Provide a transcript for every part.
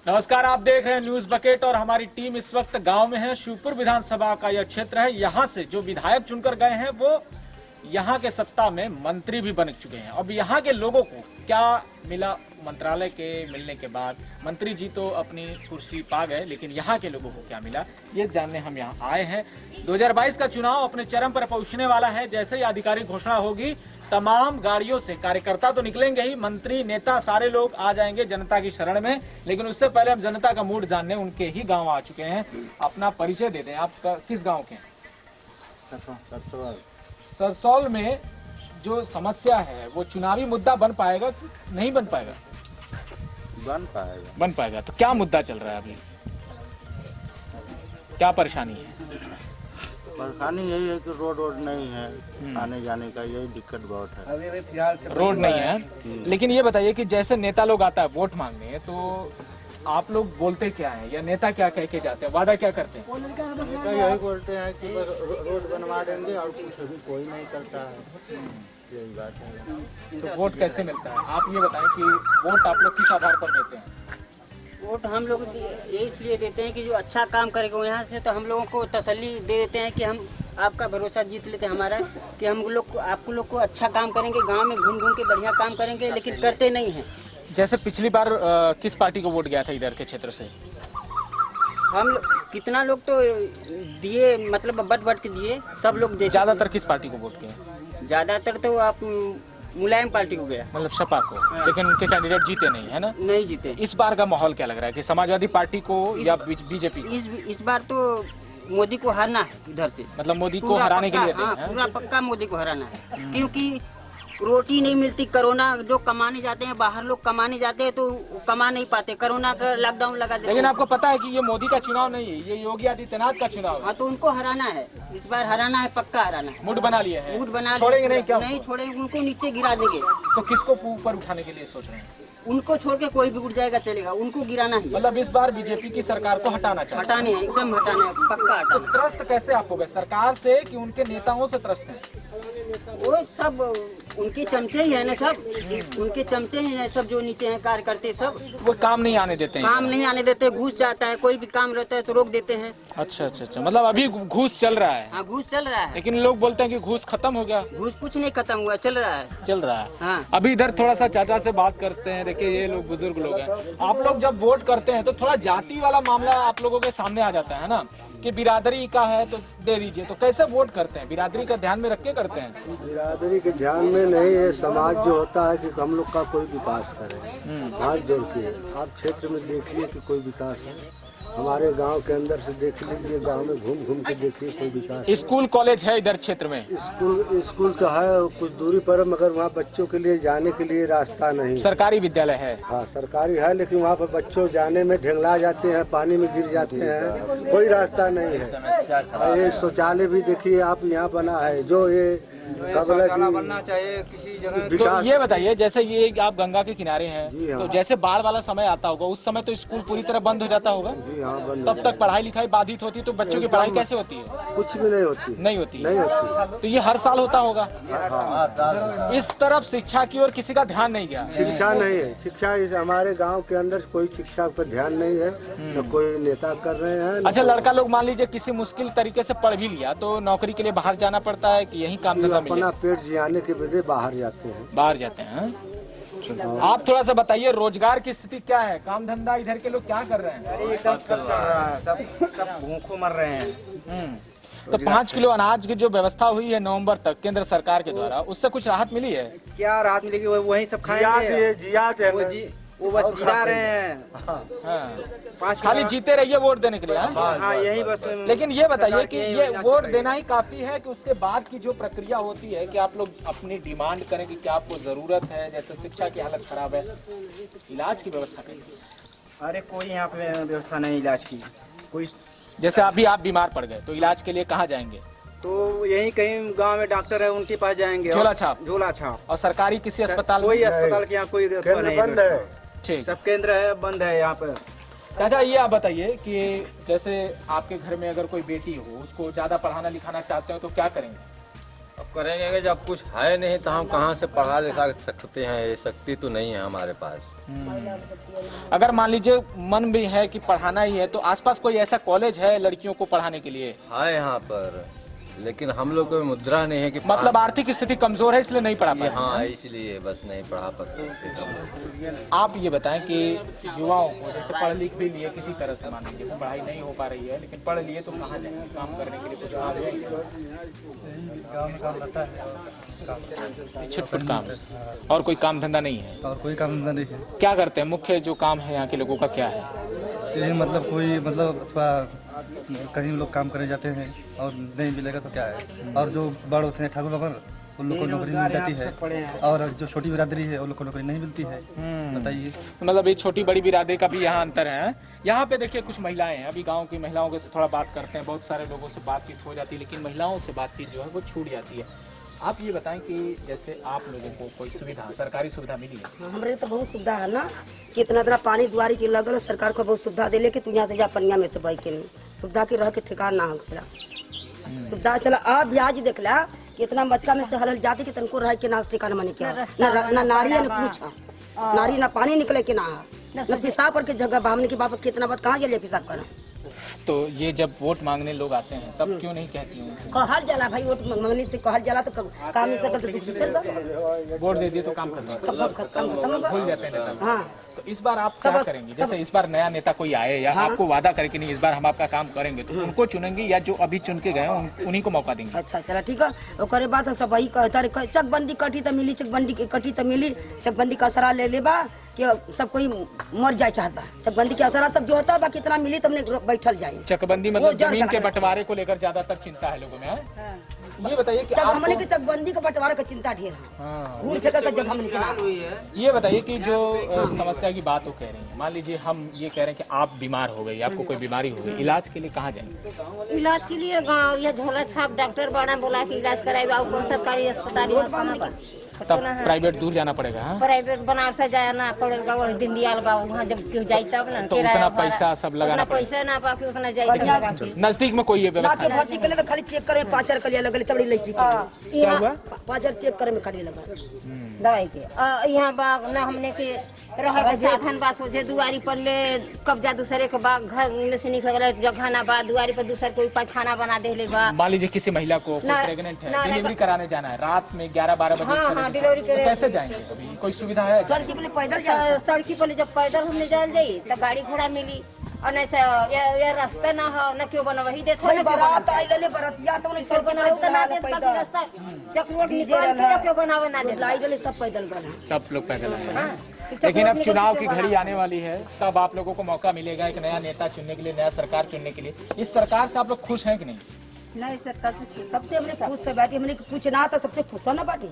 नमस्कार, आप देख रहे हैं न्यूज बकेट और हमारी टीम इस वक्त गांव में है। शिवपुर विधानसभा का यह क्षेत्र है। यहां से जो विधायक चुनकर गए हैं वो यहां के सत्ता में मंत्री भी बन चुके हैं। अब यहां के लोगों को क्या मिला मंत्रालय के मिलने के बाद? मंत्री जी तो अपनी कुर्सी पा गए, लेकिन यहाँ के लोगों को क्या मिला ये जानने हम यहाँ आए हैं। 2022 का चुनाव अपने चरम पर पहुंचने वाला है। जैसे ही आधिकारिक घोषणा होगी, तमाम गाड़ियों से कार्यकर्ता तो निकलेंगे ही, मंत्री नेता सारे लोग आ जाएंगे जनता की शरण में। लेकिन उससे पहले हम जनता का मूड जानने उनके ही गांव आ चुके हैं। अपना परिचय दे दें, आप किस गांव के हैं? सरसौल में जो समस्या है वो चुनावी मुद्दा बन पाएगा, नहीं बन पाएगा? बन पाएगा। तो क्या मुद्दा चल रहा है अभी, क्या परेशानी है? परेशानी यही है कि रोड नहीं है, आने जाने का यही दिक्कत बहुत है। रोड नहीं है। लेकिन ये बताइए कि जैसे नेता लोग आता है वोट मांगने, तो आप लोग बोलते क्या है या नेता क्या कह के जाते हैं, वादा क्या करते हैं? नेता यही बोलते हैं कि रोड बनवा देंगे और कुछ भी कोई नहीं करता है। यही बात है। तो वोट कैसे मिलता है? आप ये बताएं कि वोट आप लोग किस आधार पर देते हैं? वोट हम लोग ये इसलिए देते हैं कि जो अच्छा काम करेगा यहाँ से, तो हम लोगों को तसल्ली दे देते हैं कि हम आपका भरोसा जीत लेते हैं हमारा, कि हम लोग आपको लोग को अच्छा काम करेंगे, गांव में घूम घूम के बढ़िया काम करेंगे, लेकिन करते नहीं हैं। जैसे पिछली बार किस पार्टी को वोट गया था इधर के क्षेत्र से? हम कितना लोग तो दिए, मतलब बट के दिए, सब लोग दे। ज्यादातर किस पार्टी को वोट किया? ज्यादातर तो आप मुलायम पार्टी को गया, मतलब सपा को। लेकिन उनके कैंडिडेट जीते नहीं है ना? नहीं जीते। इस बार का माहौल क्या लग रहा है कि समाजवादी पार्टी को या बीजेपी? इस बार तो मोदी को हराना है इधर से, मतलब मोदी को हराने के लिए? हाँ, पूरा पक्का मोदी को हराना है। क्योंकि रोटी नहीं मिलती, कोरोना जो कमाने जाते हैं बाहर, लोग कमाने जाते हैं तो कमा नहीं पाते, कोरोना का लॉकडाउन लगा देते। लेकिन आपको पता है कि ये मोदी का चुनाव नहीं है, ये योगी आदित्यनाथ का चुनाव है। हाँ, तो उनको हराना है, इस बार हराना है, पक्का हराना है। मूड बना लिया है? मूड बना छोड़ेंगे नहीं क्या? नहीं छोड़ेंगे, उनको नीचे गिरा देंगे। तो किसको ऊपर उठाने के लिए सोच रहे हैं? उनको छोड़ के कोई भी उठ जाएगा चलेगा, उनको गिराना ही। मतलब इस बार बीजेपी की सरकार को हटाना चाहिए? हटाने है, एकदम हटाना है, पक्का तो हटाना। त्रस्त कैसे आप हो गए, सरकार से कि उनके नेताओं से त्रस्त हैं? वो सब उनके चमचे ही है ना, सब उनके चमचे ही हैं, सब जो नीचे हैं कार्यकर्ते सब। वो काम नहीं आने देते हैं? काम नहीं आने देते, घूस जाता है, कोई भी काम रहता है तो रोक देते हैं। अच्छा, मतलब अभी घूस चल रहा है? हाँ, घूस चल रहा है। लेकिन लोग बोलते हैं कि घूस खत्म हो गया। घूस कुछ नहीं खत्म हुआ, चल रहा है। हाँ। अभी इधर थोड़ा सा चाचा से बात करते हैं। देखिए, ये लोग बुजुर्ग लोग हैं। आप लोग जब वोट करते हैं तो थोड़ा जाति वाला मामला आप लोगों के सामने आ जाता है ना, कि बिरादरी का है तो दे दीजिए। तो कैसे वोट करते हैं? बिरादरी का ध्यान में रख के करते हैं? बिरादरी के ध्यान में नहीं, ये समाज जो होता है कि हम लोग का कोई विकास करे, हाथ जोड़ के। आप क्षेत्र में देखिए कि कोई विकास है, हमारे गांव के अंदर से देख लीजिए, गांव में घूम घूम के देखिए कोई विकास। स्कूल कॉलेज है इधर क्षेत्र में? स्कूल तो है कुछ दूरी पर, मगर वहाँ बच्चों के लिए जाने के लिए रास्ता नहीं। सरकारी विद्यालय है? हाँ, सरकारी है, लेकिन वहाँ पर बच्चों जाने में ढेंगला जाते हैं, पानी में गिर जाते हैं, कोई रास्ता नहीं है। ये शौचालय भी देखिए आप यहाँ बना है, जो ये बनना चाहिए किसी जगह। तो ये बताइए, जैसे ये आप गंगा के किनारे हैं, तो जैसे बाढ़ वाला समय आता होगा, उस समय तो स्कूल पूरी तरह बंद हो जाता होगा? जी हाँ, बंद। तब तक पढ़ाई लिखाई बाधित होती है, तो बच्चों की पढ़ाई कैसे होती है? कुछ भी नहीं होती। नहीं होती। तो ये हर साल होता होगा? इस तरफ शिक्षा की ओर किसी का ध्यान नहीं गया? शिक्षा नहीं है, शिक्षा हमारे गांव के अंदर कोई शिक्षा पर ध्यान नहीं है, न कोई नेता कर रहे हैं। अच्छा, लड़का लोग मान लीजिए किसी मुश्किल तरीके से पढ़ भी लिया, तो नौकरी के लिए बाहर जाना पड़ता है कि यही काम धंधा मिले? अपना पेट जियाने के बदले बाहर जाते हैं। बाहर जाते हैं। आप थोड़ा सा बताइए, रोजगार की स्थिति क्या है? काम धंधा इधर के लोग क्या कर रहे हैं? सब भूखों मर रहे हैं। तो 5 किलो अनाज की जो व्यवस्था हुई है नवंबर तक केंद्र सरकार के द्वारा, उससे कुछ राहत मिली है? क्या राहत मिलेगी? वही सब खाएंगे, वो बस जिला रहे हैं। हाँ। खाली जीते रहिए वोट देने के लिए? हाँ, यही बस। लेकिन ये बताइए कि ये वोट देना ही काफी है कि उसके बाद की जो प्रक्रिया होती है कि आप लोग अपनी डिमांड करें कि क्या आपको जरूरत है? जैसे शिक्षा की हालत खराब है, इलाज की व्यवस्था कैसी है? अरे कोई यहाँ पे व्यवस्था नहीं इलाज की, कोई। जैसे अभी आप बीमार पड़ गए तो इलाज के लिए कहाँ जाएंगे? तो यही कहीं गांव में डॉक्टर है, उनके पास जाएंगे। झोला छाप। और सरकारी किसी अस्पताल? कोई अस्पताल के यहाँ कोई बंद है। ठीक, सब केंद्र है, बंद है यहाँ पे। चाचा, ये आप बताइए कि जैसे आपके घर में अगर कोई बेटी हो, उसको ज्यादा पढ़ाना लिखाना चाहते हो तो क्या करेंगे? अब करेंगे कि जब कुछ है नहीं तो हम कहाँ से पढ़ा लिखा सकते हैं? ये शक्ति तो नहीं है हमारे पास। अगर मान लीजिए मन भी है कि पढ़ाना ही है तो आसपास कोई ऐसा कॉलेज है लड़कियों को पढ़ाने के लिए? है यहाँ पर, लेकिन हम लोग को मुद्रा नहीं है कि मतलब आर्थिक स्थिति कमजोर है इसलिए नहीं पढ़ा पाए। हाँ, इसलिए बस नहीं पढ़ा पाते। आप ये बताएं कि युवाओं को जैसे पढ़ लिख भी लिए किसी तरह से, मान लीजिए पढ़ाई नहीं हो पा रही है लेकिन पढ़ लिए तो कहाँ जाएंगे काम करने के लिए? कुछ काम है, छिटपुट काम, और कोई काम धंधा नहीं है? और कोई काम धंधा नहीं है। क्या करते हैं? मुख्य जो काम है यहाँ के लोगों का क्या है? यही मतलब कोई मतलब थोड़ा कहीं लोग काम करने जाते हैं और नहीं मिलेगा तो क्या है, और जो बड़ होते हैं ठाकुर बाबर उन लोग को नौकरी मिल जाती है, और जो छोटी बिरादरी है उन लोग को नौकरी नहीं मिलती है। बताइए, मतलब ये छोटी बड़ी बिरादरी का भी यहाँ अंतर है। यहाँ पे देखिए कुछ महिलाएं हैं, अभी गांव की महिलाओं के से थोड़ा बात करते हैं, बहुत सारे लोगों से बातचीत हो जाती है लेकिन महिलाओं से बातचीत जो है वो छूट जाती है। आप ये बताएं कि जैसे आप लोगों को कोई सुविधा, सरकारी सुविधा मिली है? हमारे तो बहुत सुविधा है ना, कि इतना इतना पानी दुआरी के लगल, सरकार को बहुत सुविधा दे ले कि तू यहाँ से जा पनिया में से बह के नहीं, सुविधा की रह के ठिकान ना होगा सुविधा। चला अब ब्याज देख ला कि इतना बच्चा में से हलल जाती कि तनको रह के ना ठिकाना माने क्या ना नारी ने पूछा, नारी ना पानी निकले कि ना पेशाब करके जगह बामने के बाप कितना बात कहाँ गए पेशाब करना। तो ये जब वोट मांगने लोग आते हैं तब क्यों नहीं कहती हूँ? कहल जाला भाई, वोट मांगने से कहल जाला तो काम नहीं सकते, वोट दे दिए तो काम खत्म भूल जाते हैं नेता। हाँ, तो इस बार आप क्या करेंगे? जैसे इस बार नया नेता कोई आए या आपको वादा करे कि नहीं इस बार हम आपका काम करेंगे, तो उनको चुनेंगे या जो अभी चुन के गए उन्हीं को मौका देंगे? अच्छा चला ठीक है। ओकरे बाद सब वही कहता चकबंदी कटी तो मिली, चकबंदी कटी तो मिली, चकबंदी का असरा ले लेबा कि सब कोई मर जाए चाहता, चकबंदी के असरा सब जो होता है कितना मिली तब बैठल जाए। चकबंदी मतलब जमीन के बंटवारे को लेकर ज्यादातर चिंता है लोगों में। ये बताइए कि हमने के चकबंदी के बंटवारे का चिंता ढेर है। ये बताइए कि जो समस्या की बात वो कह रही है, मान लीजिए हम ये कह रहे हैं कि आप बीमार हो गए, आपको कोई बीमारी हो गई, इलाज के लिए कहाँ जाएंगे? इलाज के लिए गाँव या झोला छाप डॉक्टर बड़ा बोला कि इलाज कराए सरकारी अस्पताल, तब प्राइवेट दूर जाना पड़ेगा। हाँ? प्राइवेट बनारस से जाना पड़ेगा, वही दिंदियाल बा वहाँ जब क्यों जाए तब ना, तो उतना पैसा सब लगाना पैसा ना पाके उतना जाए। नजदीक में कोई ये व्यवस्था नहीं? भर्ती करे तो खाली चेक करे 5 हजार कलिया लगल तबड़ी लगी, क्या हुआ? 5 हजार चेक करे में खाली लगा दवाई के। यहाँ बाग न हमने के रहे के साधन बा, सोचे दुआरी पर ले कब्जा दूसरे के बाग घर में से निकल जगह ना बा, दुआरी पर दूसरे कोई खाना बना दे ले बा। मान लीजिए किसी महिला को प्रेग्नेंट है, डिलीवरी कराने जाना है, रात में 11-12 बजे हाँ, डिलीवरी तो कैसे जाएंगे? अभी कोई सुविधा है? सड़की पे पैदल सड़की पर जब पैदल हमने जाल जाई तो गाड़ी घोड़ा मिली, और नहीं ये रास्ता ना हो न क्यों बना वही देते बारात आई ले बरतिया तो नहीं क्यों बनावे तो ना दे, बाकी रास्ता चकरोट निकाल के क्यों बनावे ना दे, लाई सब पैदल बना, सब लोग पैदल आए। लेकिन अब चुनाव की घड़ी आने वाली है, तब आप लोगों को मौका मिलेगा एक नया नेता चुनने के लिए, नया सरकार चुनने के लिए। इस सरकार से आप लोग खुश हैं कि नहीं? नहीं सरकार से सबसे हमने खुश से बैठी, हमने पूछना था सबसे खुश ना बाटी,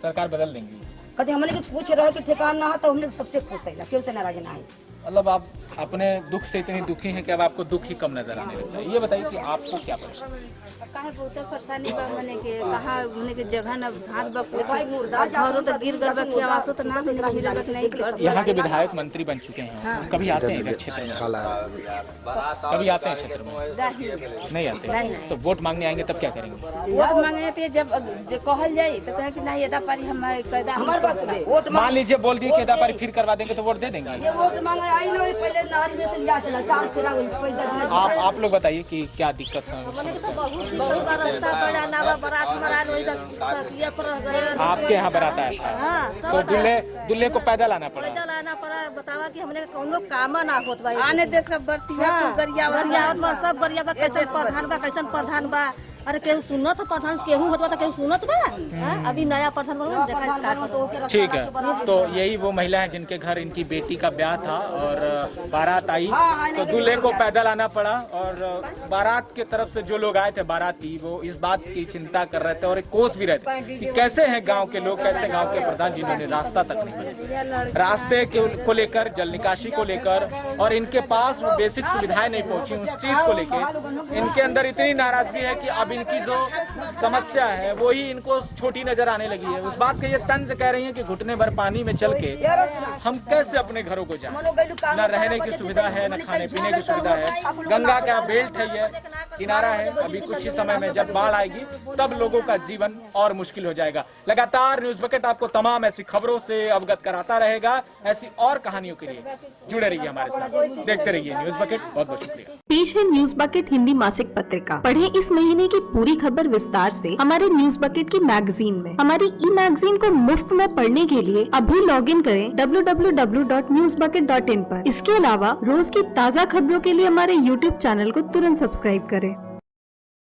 सरकार बदल देंगी। कभी हमने पूछ रहे कि ठिकान ना हो तो हमने सबसे खुश है, क्यों से नाराज ना है। मतलब आप अपने दुख से इतनी दुखी हैं कि अब आपको दुख ही कम नजर आने लगता है। ये बताइए कि आपको क्या परेशानी है? काहे बहुत परेशानी बा, मने के कहा मने के जगह ना भात बा, घरों तो गिर गल बा, कि आवासो तो ना मिल रही है, नहीं कर। यहाँ के विधायक मंत्री बन चुके हैं, कभी आते हैं इधर क्षेत्र में? कभी आते हैं क्षेत्र में? नहीं आते। तो वोट मांगने आएंगे तब क्या करेंगे? वोट मांगे थे जब कहल जाये तो कहे कि नहीं एदा पारी हमारे वोट मान लीजिए बोल दिए कि एदा पारी फिर करवा देंगे तो वोट दे देंगे? वोट मांगे आई ना पहले नारी में से लिया चला 4 फेरा आप लोग बताइए कि क्या दिक्कत बहुत बार रास्ता बड़ा ना बा, बरात मरान वही सड़किया पर रह गए। आपके यहाँ बरात आया था? हाँ, तो दूल्हे को पैदल आना पड़ा? पैदल आना पड़ा। बतावा कि हमने कौनो काम ना होत बा, आने दे सब बर्तिया गरियावत में सब गरिया बा, कैसन प्रधान बा, अरे केहू सुनत प्रधान, केहू होता तो केहू सुनत बा। अभी नया प्रधान बना देखा। ठीक है, तो यही वो महिला है जिनके घर इनकी बेटी का ब्याह था और बारात आई तो दूल्हे को पैदल आना पड़ा, और बारात के तरफ से जो लोग आए थे बाराती, वो इस बात की चिंता कर रहे थे और एक कोस भी रहे थे कि कैसे हैं गांव के लोग, कैसे गांव के प्रधान जिन्होंने रास्ता तक नहीं बनाया, रास्ते को लेकर, जल निकासी को लेकर, और इनके पास वो बेसिक सुविधाएं नहीं पहुंची, उस चीज को लेकर इनके अंदर इतनी नाराजगी है कि अब इनकी जो समस्या है वो ही इनको छोटी नजर आने लगी है। उस बात के ये तंज कह रही हैं कि घुटने भर पानी में चल के हम कैसे अपने घरों को जाएं, न रहने की सुविधा है, न खाने पीने की सुविधा है। गंगा का बेल्ट है, ये किनारा है। अभी कुछ ही समय में जब बाढ़ आएगी तब लोगों का जीवन और मुश्किल हो जाएगा। लगातार न्यूज बकेट आपको तमाम ऐसी खबरों से अवगत कराता रहेगा। ऐसी और कहानियों के लिए जुड़े रहिए हमारे साथ, देखते रहिए न्यूज बकेट। बहुत बहुत शुक्रिया। पेश है न्यूज बकेट हिंदी मासिक पत्रिका। पढ़ें इस महीने की पूरी खबर विस्तार से हमारे न्यूज बकेट की मैगजीन में। हमारी ई मैगजीन को मुफ्त में पढ़ने के लिए अभी लॉगिन करें www.newsbucket.in पर। इसके अलावा रोज की ताज़ा खबरों के लिए हमारे YouTube चैनल को तुरंत सब्सक्राइब करें।